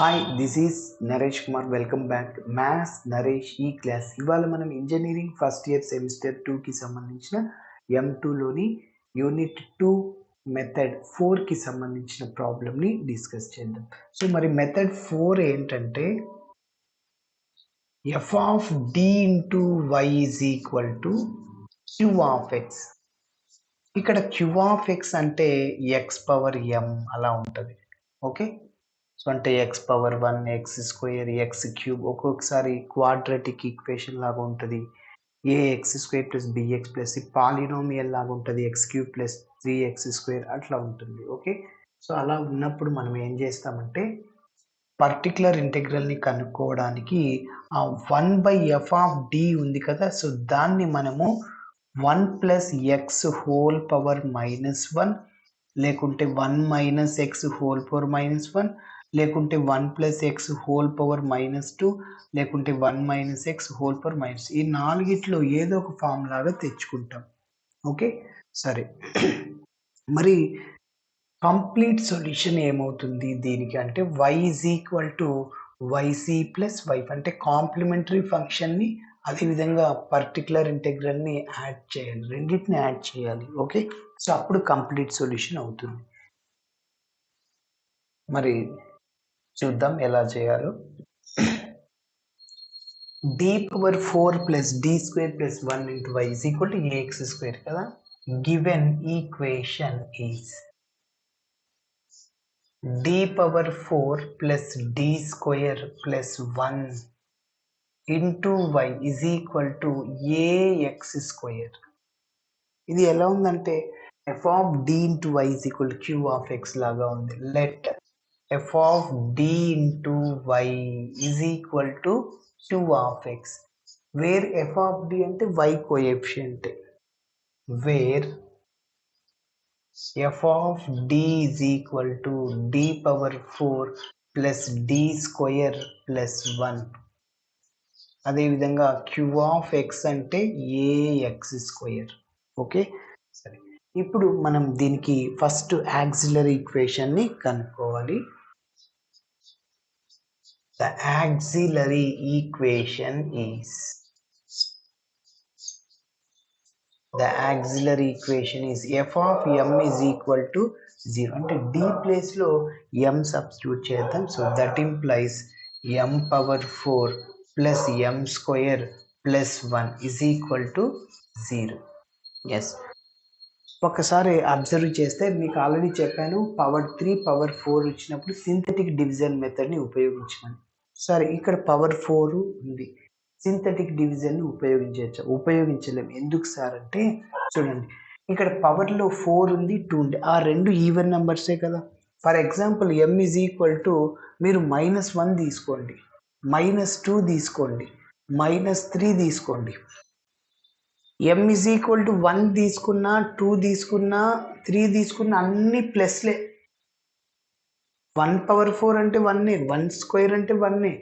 Hi, this is Naresh Kumar. Welcome back maths Naresh ఈ class. ఇవాళ మనం ఇంజనీరింగ్ ఫస్ట్ ఇయర్ సెమిస్టర్ 2కి సంబంధించిన M2లోని యూనిట్ 2 మెథడ్ 4కి సంబంధించిన ప్రాబ్లమ్ని డిస్కస్ చేద్దాం. సో మరి మెథడ్ 4 ఏంటంటే f of d into y is equal to q of x. ఇక్కడ q ఆఫ్ x అంటే x పవర్ m అలా ఉంటుంది. ఓకే, సో అంటే x power 1 x square x cube, ఒక్కొక్కసారి క్వాడ్రటిక్ ఈక్వేషన్ లాగా ఉంటుంది. A x square plus b x plus polynomial లాగా ఉంటుంది, X cube plus 3x square అట్లా ఉంటుంది. ఓకే, సో అలా ఉన్నప్పుడు మనం ఏం చేస్తామంటే పర్టికులర్ ఇంటెగ్రల్ని కనుక్కోవడానికి ఆ 1/f ఆఫ్ డి ఉంది కదా, సో దాన్ని మనము 1 ప్లస్ ఎక్స్ హోల్ పవర్ -1 లేకుంటే 1 - x హోల్ పవర్ -1 లేకుంటే 1 ప్లస్ ఎక్స్ హోల్ పవర్ -2 లేకుంటే 1 - x హోల్ పవర్ -, ఈ నాలుగిట్లో ఏదో ఒక ఫామ్ లాగా తెచ్చుకుంటాం. ఓకే, సరే. మరి కంప్లీట్ సొల్యూషన్ ఏమవుతుంది దీనికి అంటే y is equal to yc plus y, అంటే కాంప్లిమెంటరీ ఫంక్షన్ని అదేవిధంగా పర్టికులర్ ఇంటెగ్రల్ని యాడ్ చేయాలి, రెండింటిని యాడ్ చేయాలి. ఓకే, సో అప్పుడు కంప్లీట్ సొల్యూషన్ అవుతుంది. మరి చూద్దాం ఎలా చేయాలో. d power 4 plus d square plus 1 into y is equal to ax square కదా. Given equation is d power 4 plus d square plus 1 into y is equal to ax square. ఇది ఎలా ఉందంటే f of d into y is equal to q of x లాగా ఉంది. Let f of d into y is equal to q of x, where f of d అంటే y coefficient, where f of d is equal to d power 4 plus d square plus 1. అదే విధంగా q of x అంటే ax square. Okay, సరే. ఇప్పుడు మనం దీనికి first auxiliary ఈక్వేషన్ని కనుక్కోవాలి. The auxiliary equation is f of m is equal to 0. అంటే d ప్లేస్ లో m సబ్స్టిట్యూట్ చేద్దాం. So that implies m power 4 plus m square plus 1 is equal to 0. Yes, ఒకసారి అబ్జర్వ్ చేస్తే మీకు ఆల్రెడీ చెప్పాను, power 3 power 4 వచ్చినప్పుడు synthetic division మెథడ్ని ఉపయోగించమని. సరే, ఇక్కడ పవర్ 4 ఉంది, సింథటిక్ డివిజన్ ఉపయోగించలేము. ఎందుకు సార్ అంటే చూడండి, ఇక్కడ పవర్లో 4 ఉంది, 2 ఉంది, ఆ రెండు ఈవెన్ నెంబర్సే కదా. For example m is equal to మీరు -1 తీసుకోండి, -2 తీసుకోండి, -3 తీసుకోండి. m ఈజ్ ఈక్వల్ టు 1 తీసుకున్నా, 2 తీసుకున్నా, 3 తీసుకున్నా అన్ని ప్లస్లే. 1 పవర్ 4 అంటే 1, 1 స్క్వేర్ అంటే 1,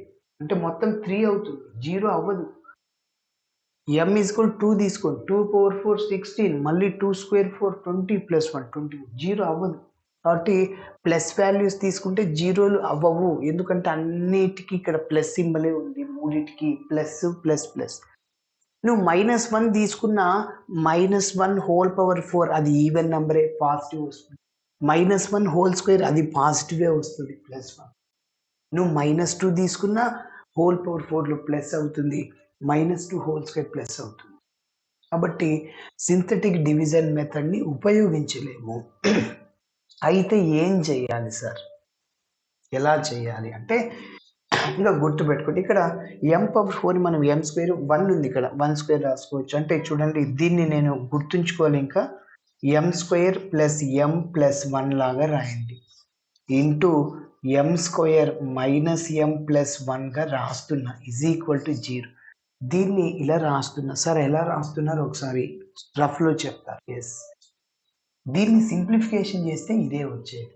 అంటే మొత్తం 3 అవుతుంది, 0 అవ్వదు. m ఈజ్ ఈక్వల్ 2 తీసుకోండి, 2 పవర్ 4 16, మళ్ళీ 2 స్క్వేర్ 4 20 ప్లస్ 1 20, 0 అవ్వదు. కాబట్టి ప్లస్ వాల్యూస్ తీసుకుంటే జీరోలు అవ్వవు, ఎందుకంటే అన్నిటికీ ఇక్కడ ప్లస్ సింబలే ఉంది, మూడింటికి ప్లస్ ప్లస్ ప్లస్. నువ్వు -1 తీసుకున్నా -1 హోల్ పవర్ 4 అది ఈవెన్ నెంబరే, పాజిటివ్ వస్తుంది. -1 హోల్ స్క్వేర్ అది పాజిటివే వస్తుంది, +1. నువ్వు -2 తీసుకున్నా హోల్ పవర్ 4లో ప్లస్ అవుతుంది, -2 హోల్ స్క్వేర్ ప్లస్ అవుతుంది. కాబట్టి సింథటిక్ డివిజన్ మెథడ్ని ఉపయోగించలేము. అయితే ఏం చేయాలి సార్, ఎలా చేయాలి అంటే ఇంకా గుర్తుపెట్టుకోండి, ఇక్కడ m పవర్ 4 మనం m స్క్వేర్ 1 ఉంది, ఇక్కడ 1 స్క్వేర్ రాసుకోవచ్చు. అంటే చూడండి, దీన్ని నేను గుర్తుంచుకోవాలి, ఇంకా m square plus m plus 1 లాగా రాయండి, into m square -m plus 1గా రాస్తున్నా, ఈజ్ ఈక్వల్ టు 0. దీన్ని ఇలా రాస్తున్నా. సార్ ఎలా రాస్తున్నారు ఒకసారి రఫ్లో చెప్తారు. ఎస్, దీన్ని సింప్లిఫికేషన్ చేస్తే ఇదే వచ్చేది.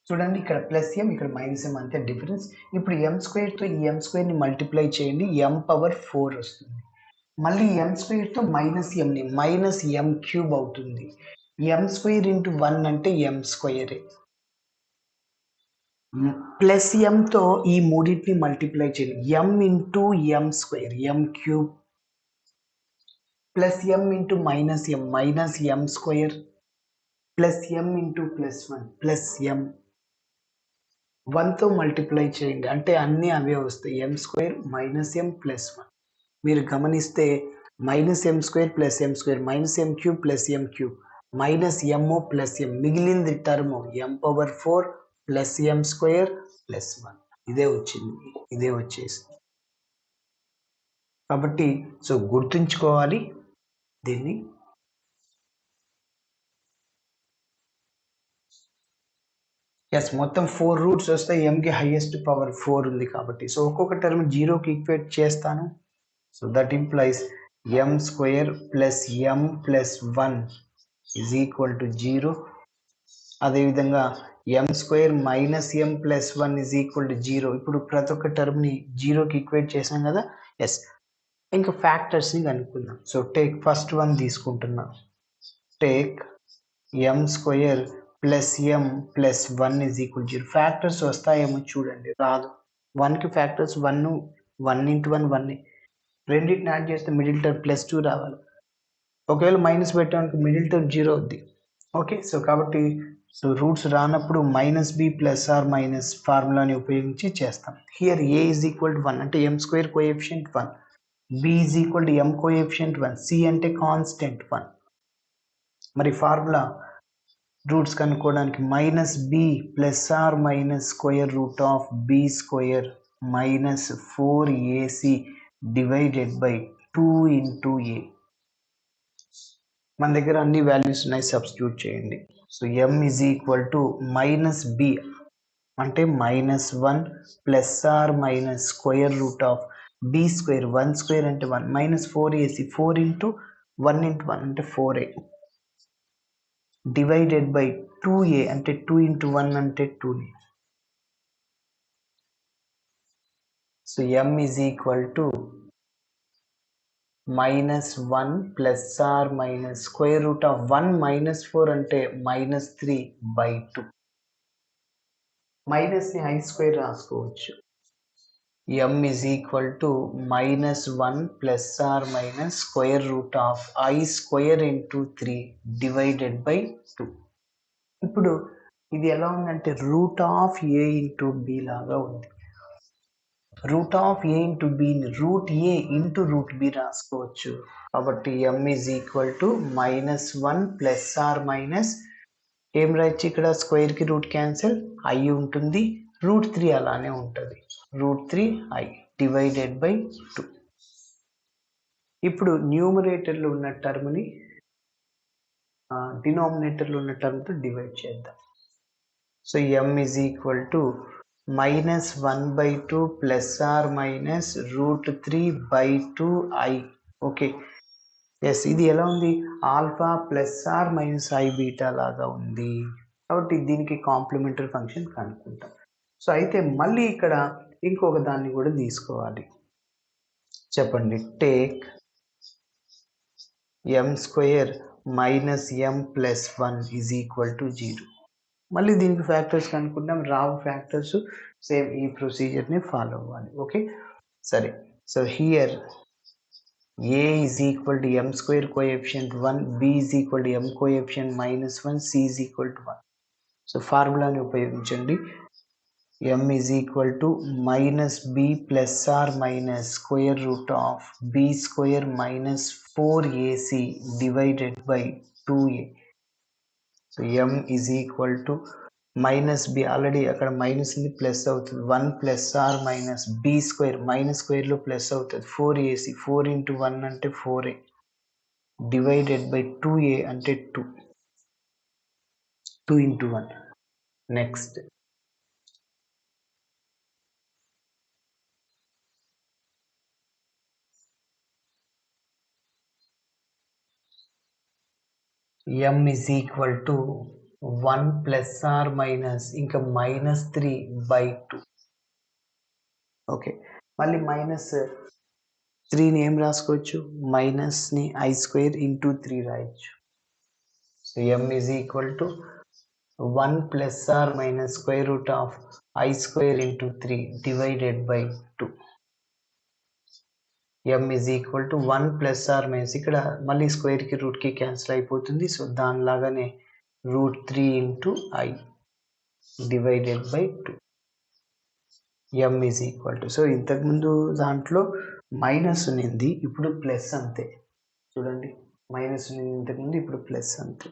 చూడండి, ఇక్కడ -m ఇక్కడ -m అంతే డిఫరెన్స్. ఇప్పుడు m స్క్వేర్తో ఈ m స్క్వేర్ని మల్టిప్లై చేయండి, m పవర్ 4 వస్తుంది. మళ్ళీ m స్క్వేర్తో -mని -m³ అవుతుంది. ఎం స్క్వేర్ ఇంటూ 1 అంటే ఎం స్క్వేరే. ప్లస్ ఎంతో ఈ మూడింటిని మల్టిప్లై చేయాలి. ఎం into M square, M cube plus ఎం ఇంటూ మైనస్ ఎం స్క్వేర్ ప్లస్ ఎం ఇంటూ ప్లస్ 1 ప్లస్ ఎం 1తో మల్టిప్లై చేయండి. అంటే అన్నీ అవే వస్తాయి. ఎం స్క్వేర్ మైనస్ ఎం ప్లస్ 1. మీరు గమనిస్తే మైనస్ ఎం స్క్వేర్ ప్లస్ ఎం square minus M cube plus M cube minus m plus ఎం మిగిలింది term ఎం power 4 plus ఎం square plus 1. ఇదే వచ్చింది, ఇదే వచ్చేసింది. కాబట్టి సో గుర్తుంచుకోవాలి దీన్ని. ఎస్, మొత్తం 4 రూట్స్ వస్తాయి. ఎంకి హైయెస్ట్ పవర్ 4 ఉంది కాబట్టి సో ఒక్కొక్క టర్మ్ జీరోకి ఈక్వేట్ చేస్తాను. So that implies m square plus m plus 1 is equal to 0. అదేవిధంగా m square minus m plus 1 is equal to 0. ఇప్పుడు ప్రతి ఒక్క టర్మ్ని జీరోకి ఈక్వేట్ చేసాం కదా. ఎస్, ఇంకా ఫ్యాక్టర్స్ని కనుక్కుందాం. సో టేక్ ఫస్ట్ వన్ తీసుకుంటున్నా. Take m square plus m plus 1 is equal 0. Factors వస్తాయేమో చూడండి. రాదు. 1కి ఫ్యాక్టర్స్ 1 ఇంటూ 1 1. రెండింటిని యాడ్ చేస్తే మిడిల్ టర్మ్ ప్లస్ 2 రావాలి. ఒకవేళ మైనస్ పెట్టామనుకో మిడిల్ టర్మ్ 0 అవుద్ది. ఓకే, సో కాబట్టి సో రూట్స్ రానప్పుడు minus b plus or minus ఫార్ములాని ఉపయోగించి చేస్తాం. Here a is equal to 1 అంటే m square coefficient 1, b is equal to m coefficient 1, c అంటే కాన్స్టెంట్ 1. మరి ఫార్ములా రూట్స్ కనుక్కోవడానికి minus b plus or minus square root of b square minus 4ac divided by 2 into a. మన దగ్గర అన్ని values ఉన్నాయి, substitute చేయండి. So m is equal to minus b అంటే minus 1 plus or minus square root of b square 1 square అంటే 1 minus 4ac 4 into 1 into 1 అంటే 4a divided by 2a అంటే 2 into 1 అంటే 2a. So m is equal to minus 1 plus or minus square root of 1 minus 4 అంటే minus 3 by 2. మైనస్ని i square రాసుకోవచ్చు. m is equal to minus 1 plus or minus square root of i square into 3 divided by 2. ఇప్పుడు ఇది ఎలా ఉందంటే root of a into b లాగా ఉంది. Root of a into బిని root a into root b రాసుకోవచ్చు. కాబట్టి m is equal to minus 1 plus or minus ఏం రాయొచ్చు ఇక్కడ, స్క్వేర్కి రూట్ క్యాన్సిల్, ఐ ఉంటుంది, రూట్ 3 అలానే ఉంటుంది, రూట్ 3 ఐ డివైడెడ్ బై 2. ఇప్పుడు న్యూమరేటర్లో ఉన్న టర్మ్ని డినామినేటర్లో ఉన్న టర్మ్తో డివైడ్ చేద్దాం. So m is equal to minus 1 by 2 plus or minus root 3 by 2 i. Okay, yes, ఇది ఎలా ఉంది, alpha plus or minus i beta లాగా ఉంది. కాబట్టి దీనికి కాంప్లిమెంటరీ ఫంక్షన్ కనుక్కుంటాం. సో అయితే మళ్ళీ ఇక్కడ ఇంకొక దాన్ని కూడా తీసుకోవాలి. చెప్పండి. Take m square minus m plus 1 is equal to 0. మళ్ళీ దీనికి ఫ్యాక్టర్స్ కనుక్కుంటాం. రావు ఫ్యాక్టర్స్, సేమ్ ఈ ప్రొసీజర్ని ఫాలో అవ్వాలి. ఓకే, సరే. So here a is equal to m square coefficient 1, b is equal to m coefficient minus 1, c is equal to 1. So ఫార్ములాని ఉపయోగించండి. m is equal to minus b plus or minus square root of b square minus 4ac divided by 2a. So m is equal to minus b, already అక్కడ minus ఉంది, plus అవుతుంది, 1 plus or minus b square minus స్క్వేర్లో plus అవుతుంది, 4ac 4 into 1 అంటే 4a divided by 2a అంటే 2 into 1. Next m is equal to 1 plus or minus ఇంకా minus 3 by 2. Okay, మళ్ళీ minus 3ని ఏం రాసుకోవచ్చు, మైనస్ని ఐ స్క్వేర్ ఇంటూ 3 రాయొచ్చు. So m is equal to 1 plus or minus square root of I square into 3 divided by 2. m is equal to 1 plus or minus ఇక్కడ మళ్ళీ స్క్వేర్కి రూట్కి క్యాన్సిల్ అయిపోతుంది. సో దానిలాగానే √3 into I divided by 2. m is equal to, so ఇంతకుముందు దాంట్లో minus ఉన్నింది, ఇప్పుడు ప్లస్ అంతే. చూడండి, మైనస్ ఉన్నింది ఇంతకుముందు, ఇప్పుడు ప్లస్ అంతే.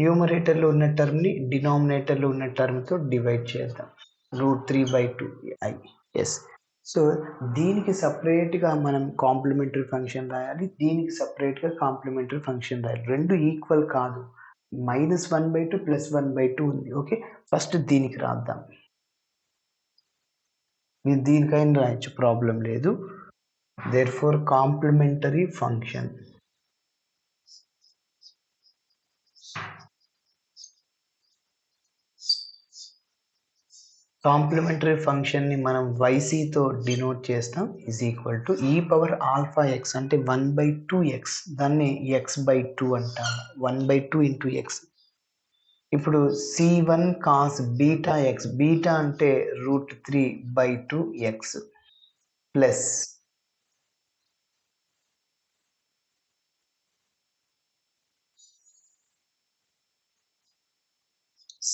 న్యూమరేటర్లో ఉన్న టర్మ్ని డినామినేటర్లో ఉన్న టర్మ్తో డివైడ్ చేద్దాం. √3/2 I. ఎస్. సో దీనికి సపరేట్గా మనం కాంప్లిమెంటరీ ఫంక్షన్ రాయాలి, దీనికి సపరేట్గా కాంప్లిమెంటరీ ఫంక్షన్ రాయాలి. రెండు ఈక్వల్ కాదు. -1/2 +1/2 ఉంది. ఓకే, ఫస్ట్ దీనికి రాద్దాం. మీరు దీనికైనా రాయొచ్చు, ప్రాబ్లం లేదు. దేర్ఫోర్ కాంప్లిమెంటరీ ఫంక్షన్ కాంప్లిమెంటరీ ఫంక్షన్ని మనం ycతో డినోట్ చేస్తాం. ఈజ్ ఈక్వల్ టు e⁻⁴x అంటే 1/2x, దాన్ని x/2 అంటాము. 1/2 into x. ఇప్పుడు c1 cos βx, బీటా అంటే √3/2x plus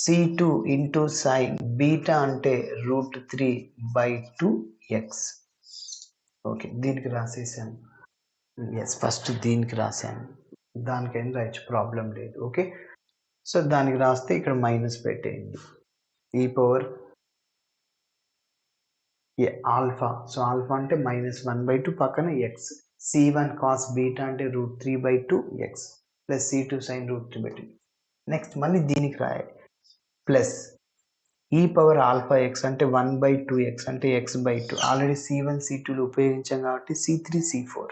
c2 into sin beta అంటే √3/2x. ఓకే, దీనికి రాసేసాను. ఎస్, ఫస్ట్ దీనికి రాశాను, దానికైనా రాయొచ్చు, ప్రాబ్లం లేదు. ఓకే, సో దానికి రాస్తే ఇక్కడ మైనస్ పెట్టేయండి. ఆల్ఫా, సో ఆల్ఫా అంటే -1/2 పక్కన x. c1 cos బీటా అంటే √3/2x plus c2 sin √3/2. Next మళ్ళీ దీనికి రాయాలి, ప్లస్ e⁻⁴x అంటే 1/2x అంటే x/2. ఆల్రెడీ c1 c2లు ఉపయోగించాం కాబట్టి c3 c4.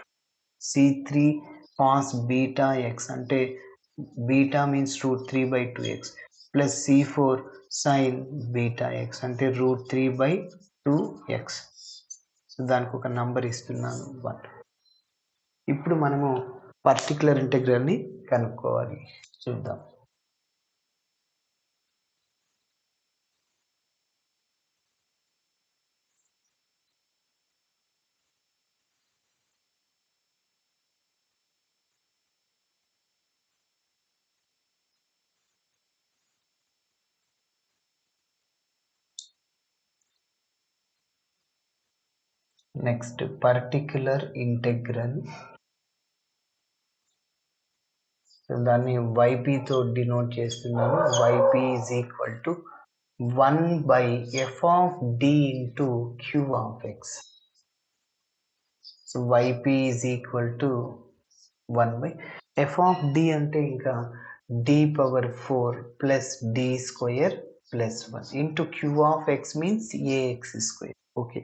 c3 cos βx అంటే beta means √3/2x plus c4 sin βx అంటే √3/2x. సో దానికి ఒక నంబర్ ఇస్తున్నాను, 1. ఇప్పుడు మనము పర్టికులర్ ఇంటెగ్రల్ని కనుక్కోవాలి. చూద్దాం. నెక్స్ట్ పర్టిక్యులర్ ఇంటెగ్రల్, దాన్ని ypతో డినోట్ చేస్తున్నాను. yp is equal to 1/f(d) into q of x. So yp is equal to 1/f(d) అంటే ఇంకా d⁴ plus d² plus 1 into q of x means ax². Okay,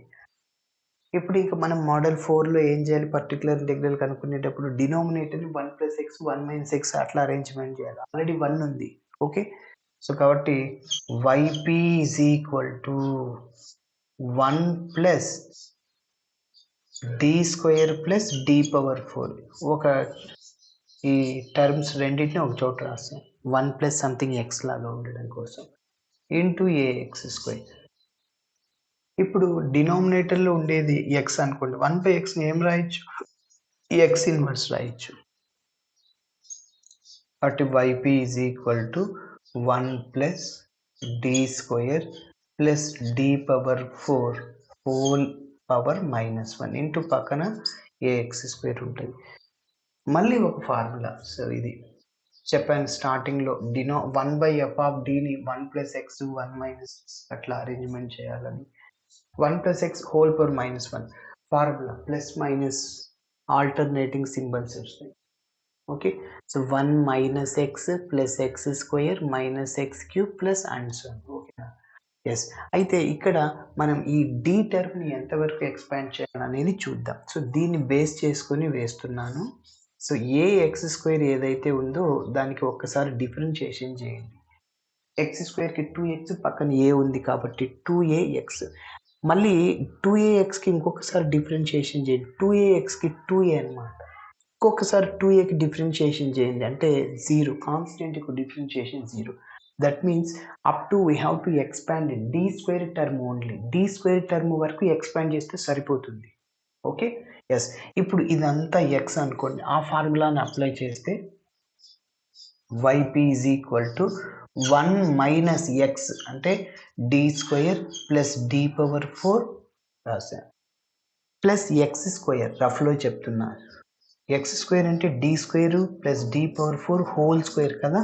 ఇప్పుడు ఇంకా మనం model 4లో ఏం చేయాలి? Particular integral కనుక్కునేటప్పుడు డినామినేటర్ని 1 + x 1 - x అట్లా arrangement చేయాలి. Already 1 ఉంది. ఓకే, సో కాబట్టి yp is equal to 1 plus d² plus d⁴. ఒక ఈ టర్మ్స్ రెండింటిని ఒక చోట రాస్తాం, 1 ప్లస్ సంథింగ్ x లాగా ఉండడం కోసం, ఇంటూ ax². ఇప్పుడు డినామినేటర్లో ఉండేది x అనుకోండి, 1/xని ఏం రాయొచ్చు? x ఇన్వర్స్ రాయొచ్చు. కాబట్టి yp is equal to 1 plus d² plus d⁴ whole power -1 into పక్కన ax² ఉంటుంది. మళ్ళీ ఒక ఫార్ములా. సో ఇది చెప్పాను స్టార్టింగ్లో, 1/f(d)ని 1 + x 1 - x అట్లా అరేంజ్మెంట్ చేయాలని. 1 + x whole power -1 formula, plus minus alternating symbols వస్తాయి. Okay, so 1 - x plus x² -x³ plus and so. ఓకేనా? ఎస్. అయితే ఇక్కడ మనం ఈ డి టర్మ్ని ఎంతవరకు ఎక్స్పాండ్ చేయాలనేది చూద్దాం. సో దీన్ని బేస్ చేసుకొని వేస్తున్నాను. సో ax² ఏదైతే ఉందో దానికి ఒక్కసారి డిఫరెన్షియేషన్ చేయండి. x²కి 2x పక్కన a ఉంది కాబట్టి 2ax. మళ్ళీ 2axకి ఇంకొకసారి డిఫరెన్షియేషన్ చేయండి, 2axకి 2a అనమాట. ఇంకొకసారి 2aకి డిఫరెన్షియేషన్ చేయండి, అంటే 0, కాన్స్టెంట్కు differentiation 0. That means up to we have to expand d square term only. D square term వరకు ఎక్స్పాండ్ చేస్తే సరిపోతుంది. Okay, yes. ఇప్పుడు ఇదంతా ఎక్స్ అనుకోండి, ఆ ఫార్ములాని అప్లై చేస్తే yp is equal to 1 minus x అంటే d square plus d power 4 రాశాను ప్లస్ ఎక్స్ స్క్వేర్, రఫ్లో చెప్తున్నా. ఎక్స్ స్క్వేర్ అంటే d square plus d power 4 whole square కదా.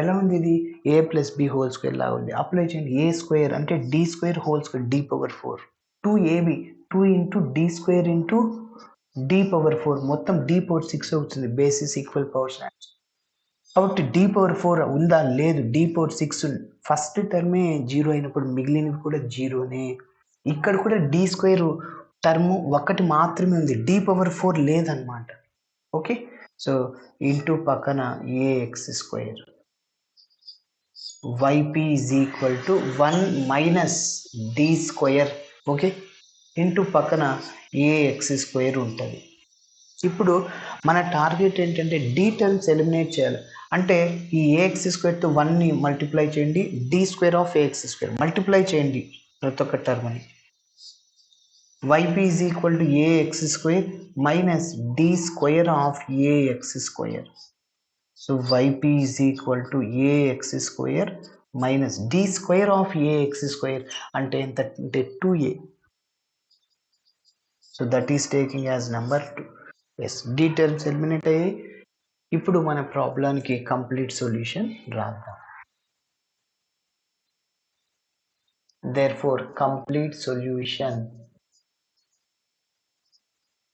ఎలా ఉంది ఇది? A plus b whole square లాగా ఉంది. అప్లై చేయండి. ఏ స్క్వేర్ అంటే d square whole square d power 4, 2ab 2 into d square into d power 4 మొత్తం డి పవర్ 6 అవుతుంది. Bases equal powers. కాబట్టి డి పవర్ 4 ఉందా? లేదు. డి పవర్ 6 ఫస్ట్ టర్మే 0 అయినప్పుడు మిగిలినవి కూడా 0నే. ఇక్కడ కూడా డి స్క్వేర్ టర్మ్ ఒకటి మాత్రమే ఉంది, డి పవర్ 4 లేదన్నమాట. ఓకే, సో ఇంటూ పక్కన a x square y p is equal to 1 minus d square. Okay, into పక్కన ఏఎక్స్ స్క్వేర్ ఉంటుంది. ఇప్పుడు మన టార్గెట్ ఏంటంటే డి టర్మ్స్ ఎలిమినేట్ చేయాలి. అంటే ఈ ఏఎక్స్ స్క్వేర్తో 1ని మల్టిప్లై చేయండి, d square of a x square multiply చేయండి ప్రతి ఒక్క టర్మ్ని. Y p is equal to a x square minus d square of a x square. So y p is equal to a x square minus d square of a x square అంటే ఎంత అంటే 2a. So that is taking as number 2. Yes, d terms eliminate అయ్యాయి. ఇప్పుడు మన ప్రాబ్లానికి complete solution రాద్దాం. Therefore complete solution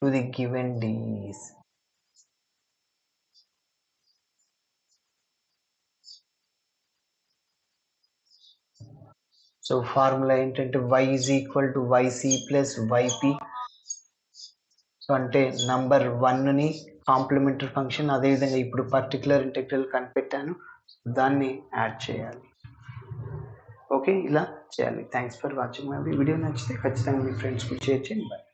to the given DEs. So formula ఏంటంటే y is equal to yc plus yp. So అంటే నంబర్ 1ని complementary function, అదేవిధంగా ఇప్పుడు పర్టికులర్ ఇంటెగ్రల్ కనిపెట్టాను, దాన్ని యాడ్ చేయాలి. ఓకే, ఇలా చేయాలి. Thanks for watching my video. నచ్చితే ఖచ్చితంగా మీ ఫ్రెండ్స్కి షేర్ చేయండి. బాయ్.